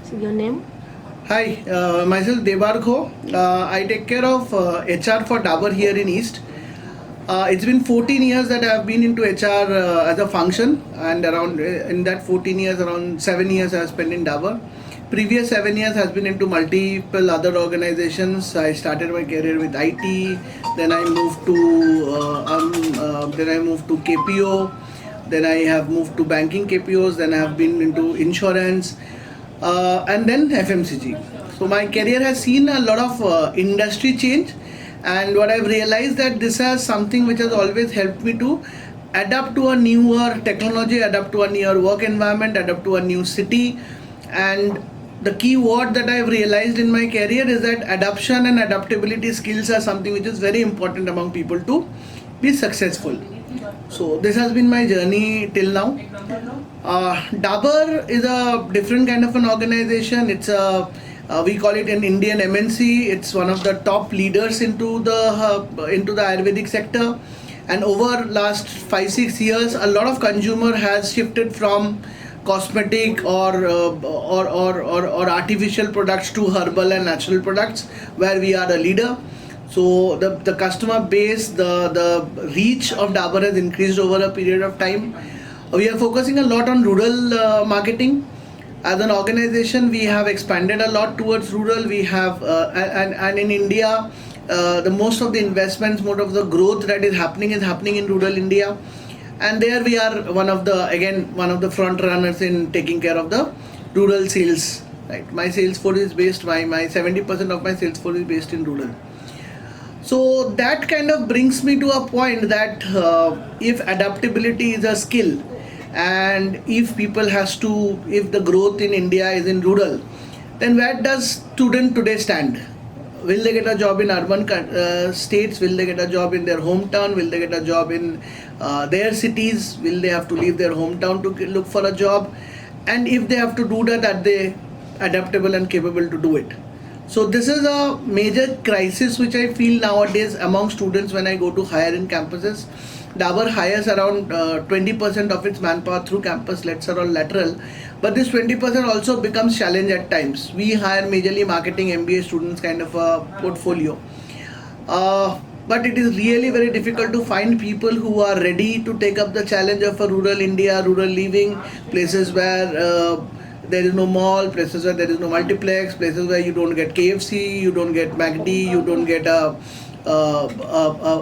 So your name? Hi, myself Debarkho. I take care of HR for Dabur here in East. It's been 14 years that I have been into HR as a function, and around in that 14 years, around 7 years I have spent in Dabur. Previous 7 years has been into multiple other organizations. I started my career with IT, then I moved to KPO, then I have moved to banking KPOs, then I have been into insurance, and then FMCG. So my career has seen a lot of industry change, and what I've realized that this has something which has always helped me to adapt to a newer technology, adapt to a newer work environment, adapt to a new city. And the key word that I've realized in my career is that adaptation and adaptability skills are something which is very important among people to be successful. So this has been my journey till now. Dabur is a different kind of an organization. It's a we call it an Indian MNC. It's one of the top leaders into the Ayurvedic sector. And over last 5-6 years, a lot of consumer has shifted from cosmetic or artificial products to herbal and natural products, where we are a leader. So the customer base, the reach of Dabur has increased over a period of time. We are focusing a lot on rural marketing. As an organization, we have expanded a lot towards rural. We have and in India, the most of the investments, most of the growth that is happening in rural India, and there we are one of the front runners in taking care of the rural sales. Right, my sales force is based. My 70% of my sales force is based in rural. So that kind of brings me to a point that if adaptability is a skill, and if the growth in India is in rural, then where does student today stand? Will they get a job in urban states? Will they get a job in their hometown? Will they get a job in their cities? Will they have to leave their hometown to look for a job? And if they have to do that, are they adaptable and capable to do it? So this is a major crisis which I feel nowadays among students when I go to higher in campuses. Dabur hires around 20% of its manpower through campus or lateral, but this 20% also becomes challenge at times. We hire majorly marketing MBA students kind of a portfolio. But it is really very difficult to find people who are ready to take up the challenge of a rural India, rural living, places where there is no mall, places where there is no multiplex, places where you don't get KFC, you don't get McD, you don't get a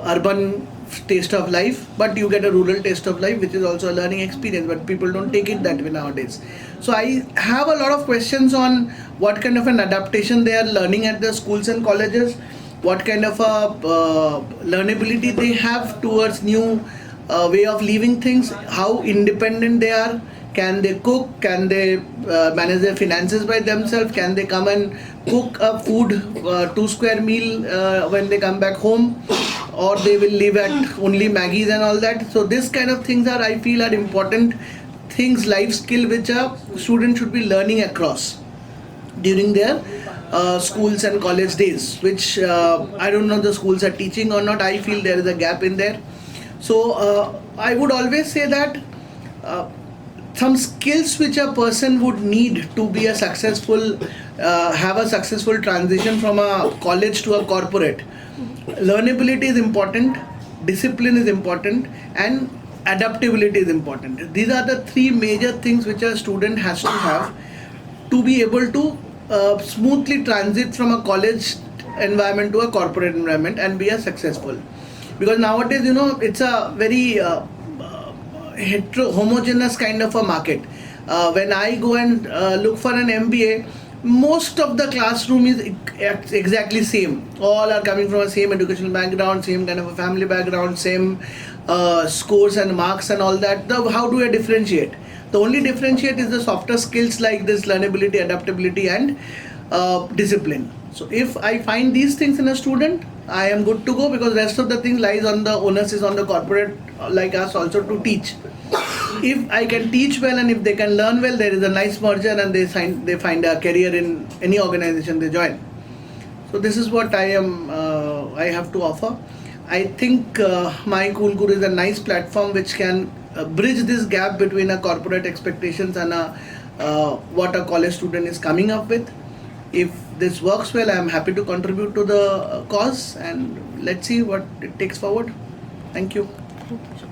urban taste of life, but you get a rural taste of life, which is also a learning experience, but people don't take it that way nowadays. So I have a lot of questions on what kind of an adaptation they are learning at the schools and colleges, what kind of a learnability they have towards new way of living things, how independent they are. Can they cook? Can they manage their finances by themselves? Can they come and cook a food 2 square meal when they come back home, or they will live at only Maggie's and all that? So this kind of things I feel are important things, life skill, which a student should be learning across during their schools and college days, which I don't know the schools are teaching or not. I feel there is a gap in there. So I would always say that some skills which a person would need to be have a successful transition from a college to a corporate. Learnability is important, discipline is important, and adaptability is important. These are the three major things which a student has to have to be able to smoothly transit from a college environment to a corporate environment and be a successful. Because nowadays, it's a very homogeneous kind of a market. When I go and look for an MBA, most of the classroom is exactly same. All are coming from the same educational background, same kind of a family background, same scores and marks and all that. How do I differentiate? The only differentiate is the softer skills like this learnability, adaptability, and discipline. So if I find these things in a student, I am good to go, because rest of the thing lies on the onus is on the corporate like us also to teach. If I can teach well and if they can learn well, there is a nice merger and they find a career in any organization they join. So this is what I have to offer. I think my Cool Guru is a nice platform which can bridge this gap between a corporate expectations and a what a college student is coming up with. If this works well, I am happy to contribute to the cause, and let's see what it takes forward. Thank you. Thank you.